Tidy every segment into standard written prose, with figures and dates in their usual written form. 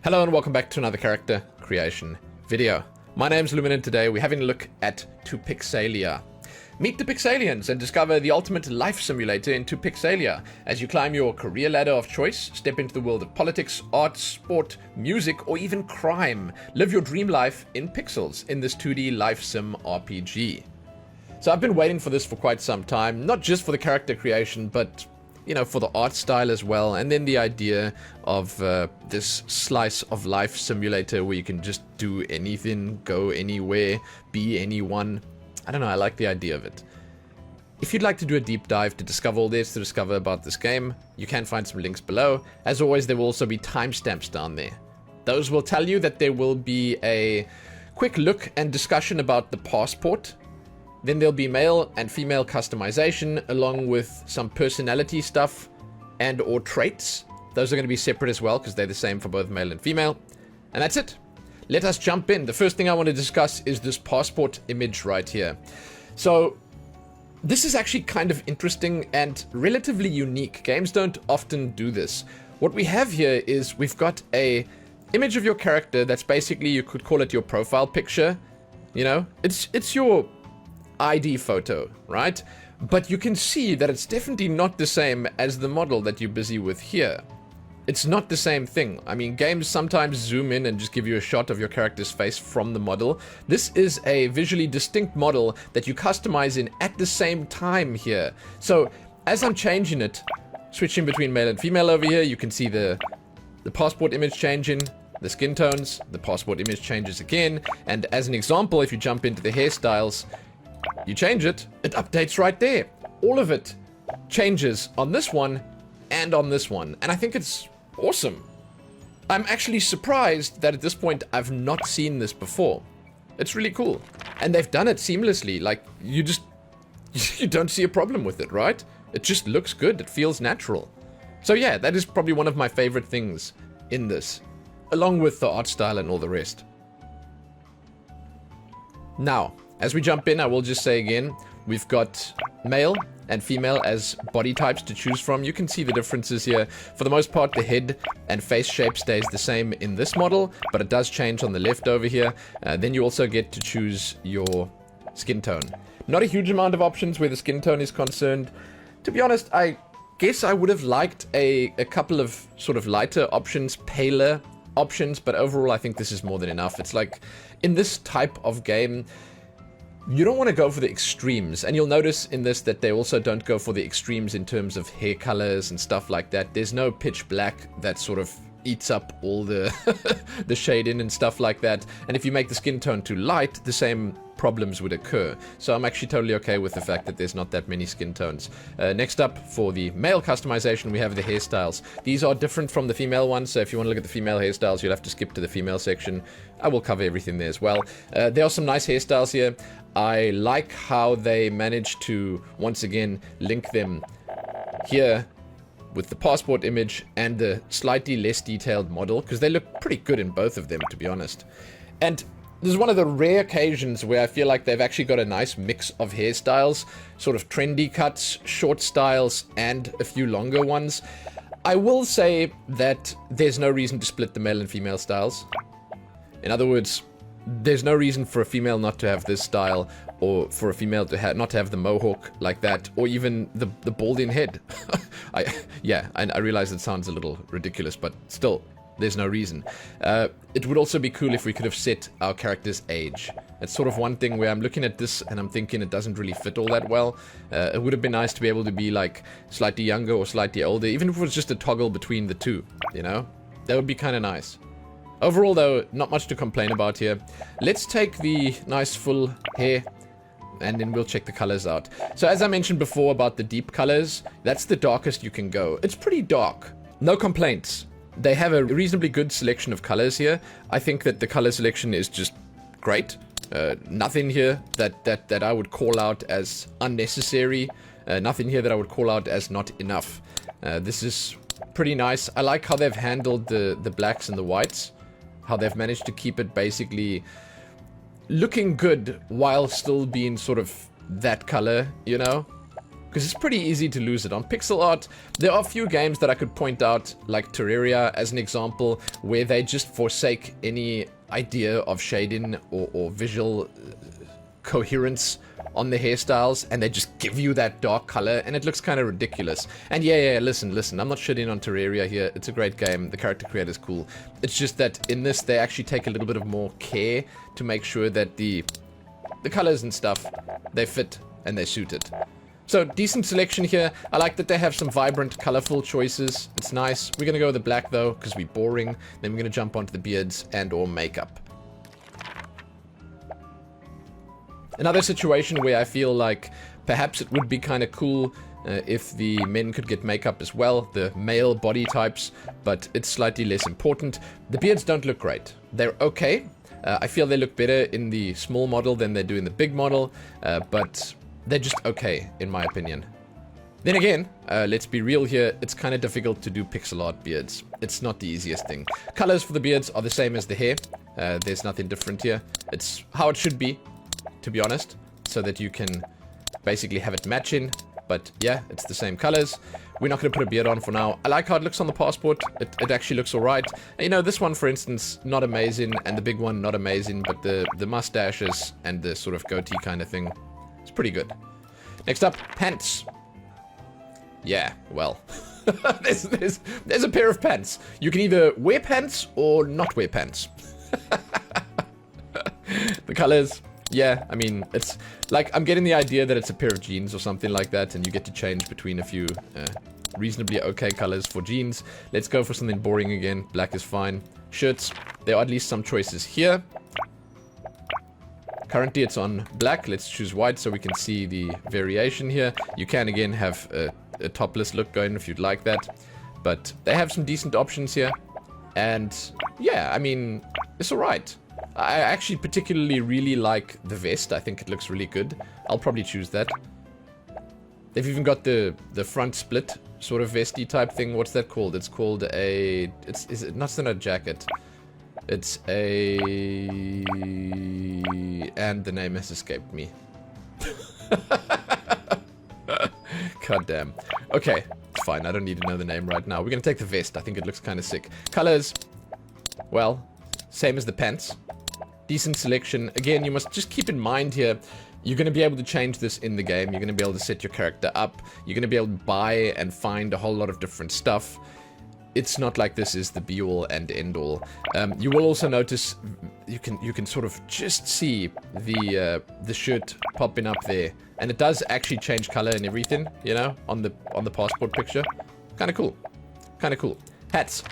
Hello and welcome back to another character creation video. My name's Lumin and today we're having a look at To Pixelia. Meet the Pixelians and discover the ultimate life simulator in To Pixelia as you climb your career ladder of choice, step into the world of politics, art, sport, music, or even crime. Live your dream life in pixels in this 2D life sim RPG. So I've been waiting for this for quite some time, not just for the character creation, but for the art style as well, and then the idea of this slice of life simulator where you can just do anything, go anywhere, be anyone. I don't know, I like the idea of it. If you'd like to do a deep dive to discover all there is to discover about this game, you can find some links below. As always, there will also be timestamps down there. Those will tell you that there will be a quick look and discussion about the passport. Then there'll be male and female customization along with some personality stuff and or traits. Those are going to be separate as well because they're the same for both male and female. And that's it. Let us jump in. The first thing I want to discuss is this passport image right here. So this is actually kind of interesting and relatively unique. Games don't often do this. What we have here is we've got a image of your character that's basically, you could call it your profile picture. It's your ID photo, right? But you can see that it's definitely not the same as the model that you're busy with here. It's not the same thing. I mean, games sometimes zoom in and just give you a shot of your character's face from the model. This is a visually distinct model that you customize in at the same time here. So as I'm changing it, switching between male and female over here, you can see the passport image changing, the skin tones, the passport image changes again. And as an example, if you jump into the hairstyles, you change it, it updates right there. All of it changes on this one and on this one. And I think it's awesome. I'm actually surprised that at this point I've not seen this before. It's really cool. And they've done it seamlessly. Like, you don't see a problem with it, right? It just looks good. It feels natural. So yeah, that is probably one of my favorite things in this, along with the art style and all the rest. Now, as we jump in, I will just say again, we've got male and female as body types to choose from. You can see the differences here. For the most part, the head and face shape stays the same in this model, but it does change on the left over here. Then you also get to choose your skin tone. Not a huge amount of options where the skin tone is concerned. To be honest, I guess I would have liked a couple of sort of lighter options, paler options, but overall I think this is more than enough. It's like, in this type of game, you don't want to go for the extremes, and you'll notice in this that they also don't go for the extremes in terms of hair colors and stuff like that. There's no pitch black that sort of eats up all the the shading and stuff like that. And if you make the skin tone too light, the same problems would occur. So I'm actually totally okay with the fact that there's not that many skin tones. Next up, for the male customization, we have the hairstyles. These are different from the female ones, so if you want to look at the female hairstyles, you'll have to skip to the female section. I will cover everything there as well. There are some nice hairstyles here. I like how they managed to, once again, link them here with the passport image and the slightly less detailed model, because they look pretty good in both of them, to be honest. And this is one of the rare occasions where I feel like they've actually got a nice mix of hairstyles, sort of trendy cuts, short styles, and a few longer ones. I will say that there's no reason to split the male and female styles. In other words, there's no reason for a female not to have this style, or for a female to not to have the mohawk like that, or even the balding head. I realize it sounds a little ridiculous, but still, there's no reason. It would also be cool if we could have set our character's age. It's sort of one thing where I'm looking at this and I'm thinking it doesn't really fit all that well. It would have been nice to be able to be like slightly younger or slightly older, even if it was just a toggle between the two, That would be kind of nice. Overall, though, not much to complain about here. Let's take the nice full hair, and then we'll check the colors out. So as I mentioned before about the deep colors, that's the darkest you can go. It's pretty dark. No complaints. They have a reasonably good selection of colors here. I think that the color selection is just great. Nothing here that I would call out as unnecessary. Nothing here that I would call out as not enough. This is pretty nice. I like how they've handled the blacks and the whites. How they've managed to keep it basically looking good while still being sort of that color, because it's pretty easy to lose it. On pixel art, there are a few games that I could point out, like Terraria as an example, where they just forsake any idea of shading or visual coherence on the hairstyles, and they just give you that dark color, and it looks kind of ridiculous. And yeah, listen, I'm not shitting on Terraria here. It's a great game. The character creator's cool. It's just that in this, they actually take a little bit of more care to make sure that the colors and stuff, they fit and they suit it. So, decent selection here. I like that they have some vibrant, colorful choices. It's nice. We're gonna go with the black, though, because we're boring. Then we're gonna jump onto the beards and or makeup. Another situation where I feel like perhaps it would be kind of cool if the men could get makeup as well, the male body types, but it's slightly less important. The beards don't look great. They're okay. I feel they look better in the small model than they do in the big model, but they're just okay, in my opinion. Then again, let's be real here, it's kind of difficult to do pixel art beards. It's not the easiest thing. Colors for the beards are the same as the hair. There's nothing different here. It's how it should be, to be honest, so that you can basically have it matching. But yeah, it's the same colors. We're not going to put a beard on for now. I like how it looks on the passport. It actually looks alright. You know, this one, for instance, not amazing, and the big one, not amazing, but the mustaches and the sort of goatee kind of thing, it's pretty good. Next up, pants. Yeah, well, there's a pair of pants. You can either wear pants or not wear pants. The colors... Yeah, I mean, it's like, I'm getting the idea that it's a pair of jeans or something like that, and you get to change between a few reasonably okay colors for jeans. Let's go for something boring again. Black is fine. Shirts, there are at least some choices here. Currently it's on black. Let's choose white so we can see the variation here. You can again have a topless look going if you'd like that, but they have some decent options here. And yeah, I mean, it's alright. I actually particularly really like the vest. I think it looks really good. I'll probably choose that. They've even got the front split sort of vesty type thing. What's that called? It's called a... Is it not a jacket? It's a... And the name has escaped me. God damn. Okay, it's fine. I don't need to know the name right now. We're gonna take the vest. I think it looks kind of sick. Colors. Well, same as the pants. Decent selection. Again, you must just keep in mind here, you're going to be able to change this in the game. You're going to be able to set your character up. You're going to be able to buy and find a whole lot of different stuff. It's not like this is the be-all and end-all. You will also notice you can sort of just see the shirt popping up there, and it does actually change color and everything, you know, on the passport picture. Kind of cool. Kind of cool. Hats.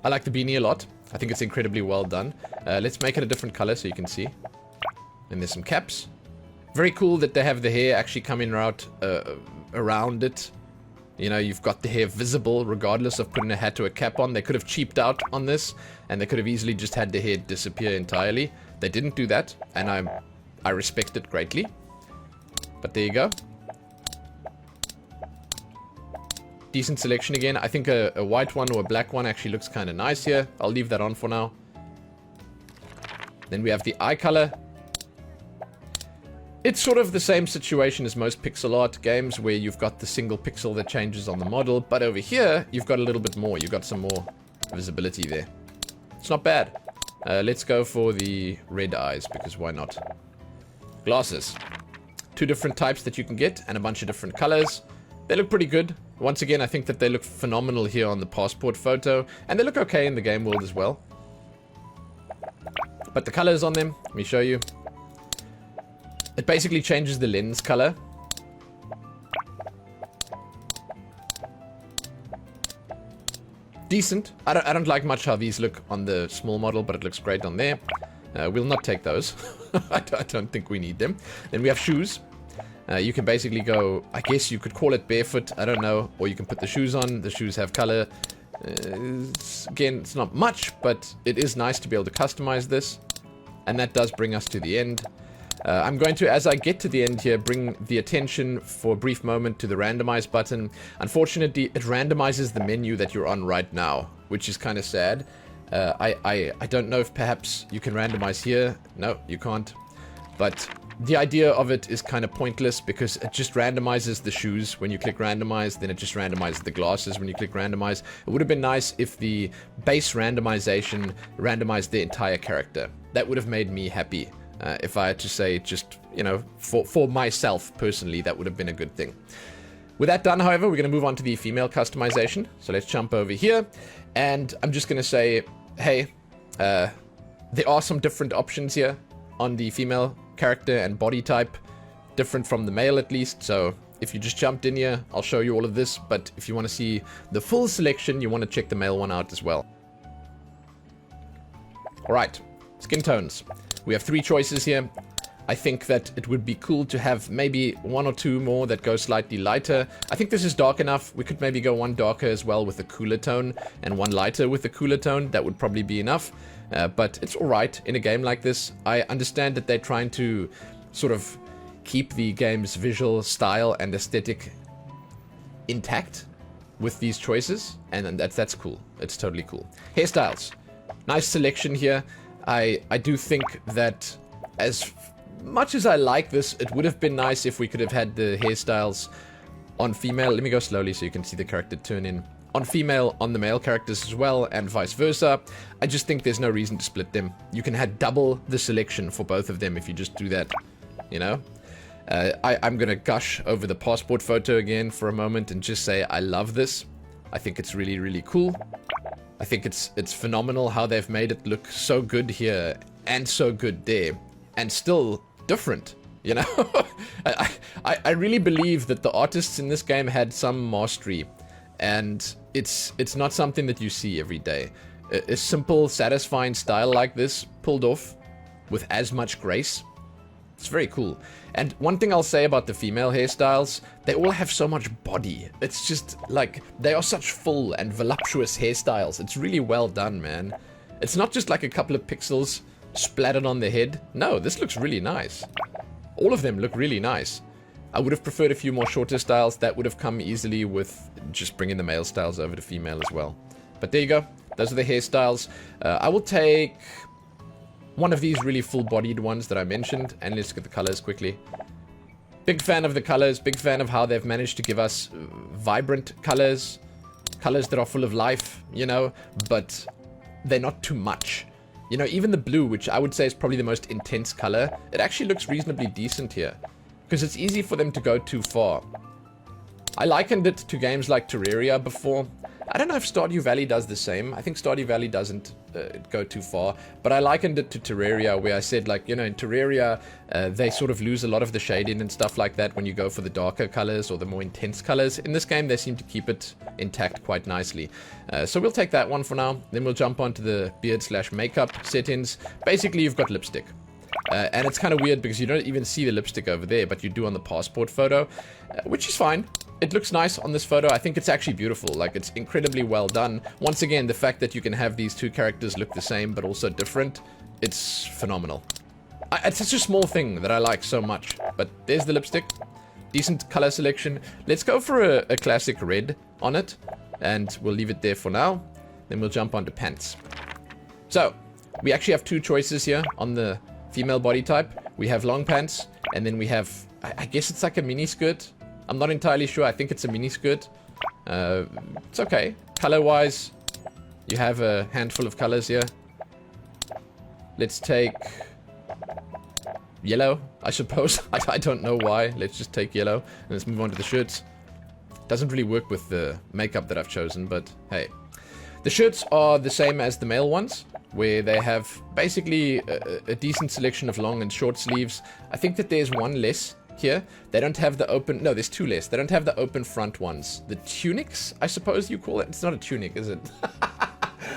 I like the beanie a lot. I think it's incredibly well done. Let's make it a different color so you can see. And there's some caps. Very cool that they have the hair actually coming out around it. You know, you've got the hair visible regardless of putting a hat or a cap on. They could have cheaped out on this, and they could have easily just had the hair disappear entirely. They didn't do that, and I respect it greatly. But there you go. Decent selection again. I think a white one or a black one actually looks kind of nice here. I'll leave that on for now. Then we have the eye color. It's sort of the same situation as most pixel art games where you've got the single pixel that changes on the model, but over here you've got a little bit more. You've got some more visibility there. It's not bad. Let's go for the red eyes, because why not? Glasses. 2 different types that you can get and a bunch of different colors. They look pretty good. Once again, I think that they look phenomenal here on the passport photo, and they look okay in the game world as well. But the colors on them, let me show you. It basically changes the lens color. Decent. I don't like much how these look on the small model, but it looks great on there. We'll not take those. I don't think we need them. Then we have shoes. You can basically go, I guess you could call it barefoot, I don't know, or you can put the shoes on. The shoes have color. Again, it's not much, but it is nice to be able to customize this. And that does bring us to the end. I'm going to, as I get to the end here, bring the attention for a brief moment to the randomize button. Unfortunately, it randomizes the menu that you're on right now, which is kind of sad. I don't know if perhaps you can randomize here. No, you can't. But the idea of it is kind of pointless because it just randomizes the shoes when you click randomize, then it just randomizes the glasses when you click randomize. It would have been nice if the base randomization randomized the entire character. That would have made me happy. If I had to say just, you know, for myself personally, that would have been a good thing. With that done, however, we're going to move on to the female customization. So let's jump over here. And I'm just going to say, hey, there are some different options here on the female character and body type, different from the male at least. So if you just jumped in here, I'll show you all of this. But if you want to see the full selection, you want to check the male one out as well. All right, skin tones. We have 3 choices here. I think that it would be cool to have maybe 1 or 2 more that go slightly lighter. I think this is dark enough. We could maybe go 1 darker as well with a cooler tone and 1 lighter with a cooler tone. That would probably be enough. But it's alright in a game like this. I understand that they're trying to sort of keep the game's visual style and aesthetic intact with these choices. And that's cool. It's totally cool. Hairstyles. Nice selection here. I do think that as much as I like this, it would have been nice if we could have had the hairstyles on female. Let me go slowly so you can see the character turn in. On female, on the male characters as well, and vice versa. I just think there's no reason to split them. You can have double the selection for both of them if you just do that, you know? I'm gonna gush over the passport photo again for a moment and just say I love this. I think it's really, really cool. I think it's phenomenal how they've made it look so good here and so good there, and still different, you know? I really believe that the artists in this game had some mastery, and it's not something that you see every day. A simple, satisfying style like this pulled off with as much grace. It's very cool. And one thing I'll say about the female hairstyles, they all have so much body. It's just like, they are such full and voluptuous hairstyles. It's really well done, man. It's not just like a couple of pixels splattered on the head. No, this looks really nice. All of them look really nice. I would have preferred a few more shorter styles. That would have come easily with just bringing the male styles over to female as well. But there you go. Those are the hairstyles. I will take one of these really full-bodied ones that I mentioned, and let's look at the colors quickly. Big fan of the colors, big fan of how they've managed to give us vibrant colors, colors that are full of life, you know, but they're not too much. You know, even the blue, which I would say is probably the most intense color, it actually looks reasonably decent here, because it's easy for them to go too far. I likened it to games like Terraria before. I don't know if Stardew Valley does the same. I think Stardew Valley doesn't go too far, but I likened it to Terraria, where I said, like, you know, in Terraria, they sort of lose a lot of the shading and stuff like that when you go for the darker colors or the more intense colors. In this game, they seem to keep it intact quite nicely. So we'll take that one for now. Then we'll jump onto the beard/makeup settings. Basically, you've got lipstick. And it's kind of weird because you don't even see the lipstick over there, but you do on the passport photo, which is fine. It looks nice on this photo. I think it's actually beautiful. Like, it's incredibly well done. Once again, the fact that you can have these 2 characters look the same but also different, it's phenomenal. It's such a small thing that I like so much. But there's the lipstick. Decent color selection. Let's go for a classic red on it, and we'll leave it there for now. Then we'll jump onto pants. So, we actually have 2 choices here on the female body type. We have long pants, and then we have, I guess it's like a mini skirt. I'm not entirely sure. I think it's a mini skirt. It's okay. Color-wise, you have a handful of colors here. Let's take yellow, I suppose. I don't know why. Let's just take yellow, and let's move on to the shirts. Doesn't really work with the makeup that I've chosen, but hey. The shirts are the same as the male ones, where they have basically a decent selection of long and short sleeves. I think that there's one less here. They don't have the open... No, there's 2 less. They don't have the open front ones. The tunics, I suppose you call it. It's not a tunic, is it?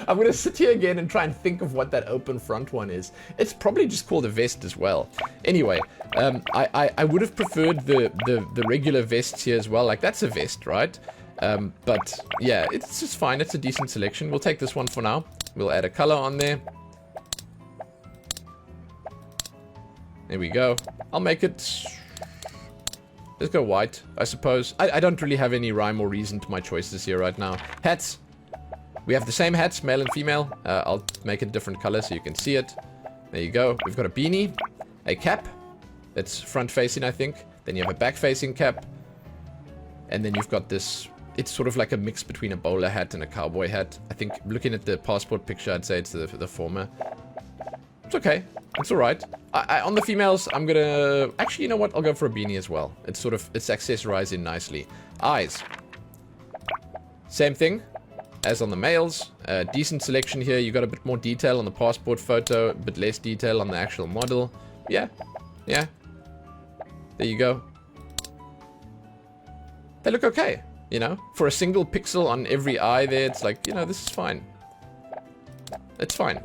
I'm going to sit here again and try and think of what that open front one is. It's probably just called a vest as well. Anyway, I would have preferred the regular vests here as well. Like, that's a vest, right? But yeah, it's just fine. It's a decent selection. We'll take this one for now. We'll add a color on there. There we go. I'll make it... Let's go white, I suppose. I don't really have any rhyme or reason to my choices here right now. Hats. We have the same hats, male and female. I'll make it a different color so you can see it. There you go. We've got a beanie, a cap, that's front-facing, I think. Then you have a back-facing cap. And then you've got this... It's sort of like a mix between a bowler hat and a cowboy hat. I think, looking at the passport picture, I'd say it's the former. It's okay. It's alright. On the females, I'm gonna... Actually, you know what? I'll go for a beanie as well. It's sort of... It's accessorized in nicely. Eyes. Same thing as on the males. Decent selection here. You got a bit more detail on the passport photo, a bit less detail on the actual model. Yeah. Yeah. There you go. They look okay, you know? For a single pixel on every eye there, it's like, you know, this is fine. It's fine.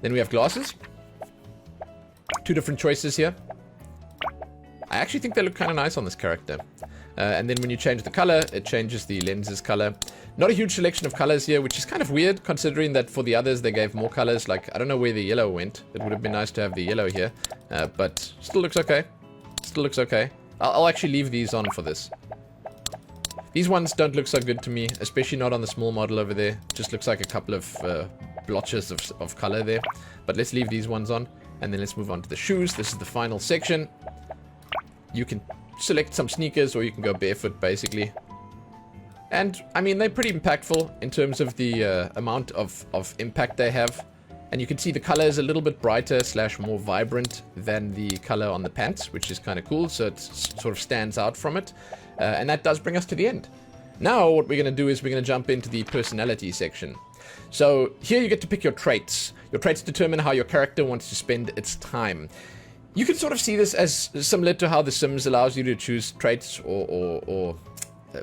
Then we have glasses. Two different choices here. I actually think they look kind of nice on this character. And then when you change the color, it changes the lens's color. Not a huge selection of colors here, which is kind of weird, considering that for the others they gave more colors. Like, I don't know where the yellow went. It would have been nice to have the yellow here. But still looks okay. Still looks okay. I'll actually leave these on for this. These ones don't look so good to me, especially not on the small model over there. Just looks like a couple of blotches of color there. But let's leave these ones on. And then let's move on to the shoes. This is the final section. You can select some sneakers or you can go barefoot, basically. And, I mean, they're pretty impactful in terms of the amount of impact they have. And you can see the color is a little bit brighter / more vibrant than the color on the pants, which is kind of cool. So it sort of stands out from it. And that does bring us to the end. Now what we're going to do is we're going to jump into the personality section. So here you get to pick your traits. Your traits determine how your character wants to spend its time. You can sort of see this as similar to how The Sims allows you to choose traits or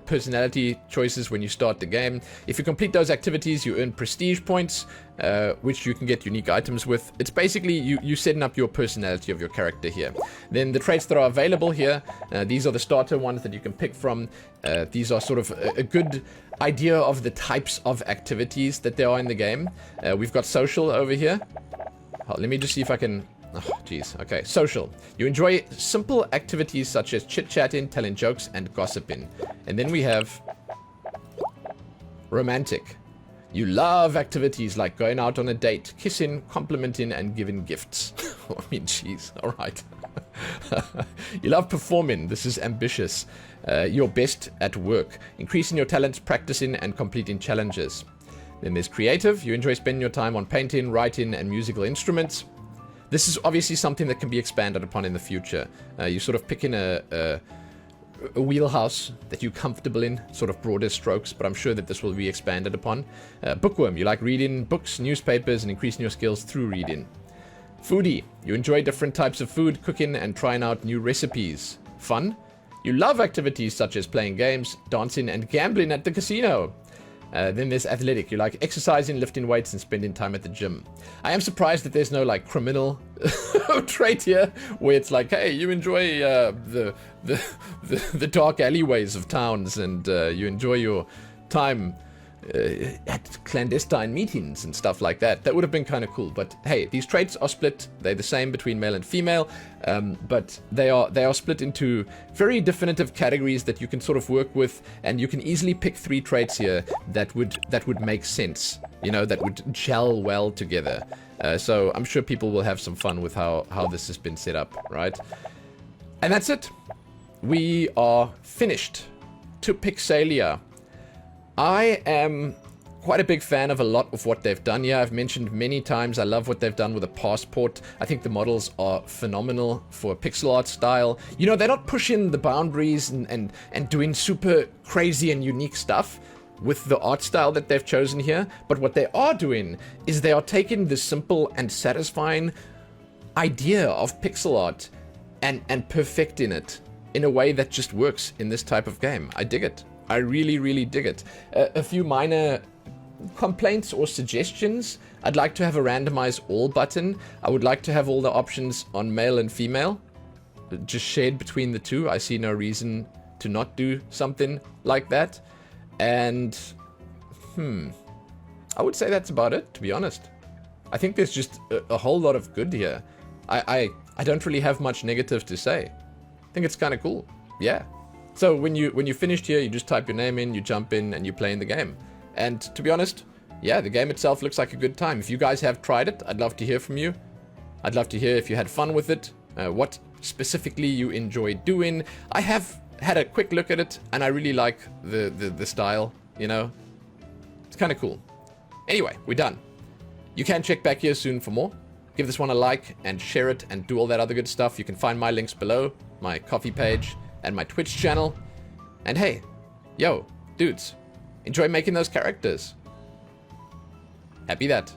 personality choices when you start the game. If you complete those activities, you earn prestige points, which you can get unique items with. It's basically you setting up your personality of your character here. Then the traits that are available here, these are the starter ones that you can pick from. These are sort of a good idea of the types of activities that there are in the game. We've got social over here. Let me just see if I can... Oh, jeez. Okay, social. You enjoy simple activities such as chit-chatting, telling jokes, and gossiping. And then we have romantic. You love activities like going out on a date, kissing, complimenting, and giving gifts. I mean, jeez. All right. You love performing. This is ambitious. You're best at work, increasing your talents, practicing, and completing challenges. Then there's creative. You enjoy spending your time on painting, writing, and musical instruments. This is obviously something that can be expanded upon in the future. You sort of pick in a wheelhouse that you're comfortable in, sort of broader strokes, but I'm sure that this will be expanded upon. Bookworm, you like reading books, newspapers, and increasing your skills through reading. Foodie, you enjoy different types of food, cooking, and trying out new recipes. Fun, you love activities such as playing games, dancing, and gambling at the casino. Then there's athletic. You like exercising, lifting weights, and spending time at the gym. I am surprised that there's no like criminal trait here, where it's like, hey, you enjoy the dark alleyways of towns, and you enjoy your time at clandestine meetings and stuff like that. That would have been kind of cool. But hey, these traits are split. They're the same between male and female, but they are split into very definitive categories that you can sort of work with, and you can easily pick 3 traits here that would make sense. You know, that would gel well together. So I'm sure people will have some fun with how this has been set up, right? And that's it. We are finished. To Pixelia. I am quite a big fan of a lot of what they've done here. I've mentioned many times I love what they've done with a passport. I think the models are phenomenal for a pixel art style. You know, they're not pushing the boundaries and doing super crazy and unique stuff with the art style that they've chosen here. But what they are doing is they are taking this simple and satisfying idea of pixel art and perfecting it in a way that just works in this type of game. I dig it. I really, really dig it. A few minor complaints or suggestions. I'd like to have a randomize all button. I would like to have all the options on male and female, just shared between the two. I see no reason to not do something like that. And, I would say that's about it, to be honest. I think there's just a whole lot of good here. I don't really have much negative to say. I think it's kind of cool. Yeah. So when you finished here, you just type your name in, you jump in, and you play in the game. And to be honest, yeah, the game itself looks like a good time. If you guys have tried it, I'd love to hear from you. I'd love to hear if you had fun with it. What specifically you enjoy doing. I have had a quick look at it, and I really like the style, you know? It's kind of cool. Anyway, we're done. You can check back here soon for more. Give this one a like and share it and do all that other good stuff. You can find my links below, my coffee page and my Twitch channel. And hey, yo, dudes, enjoy making those characters. Happy that.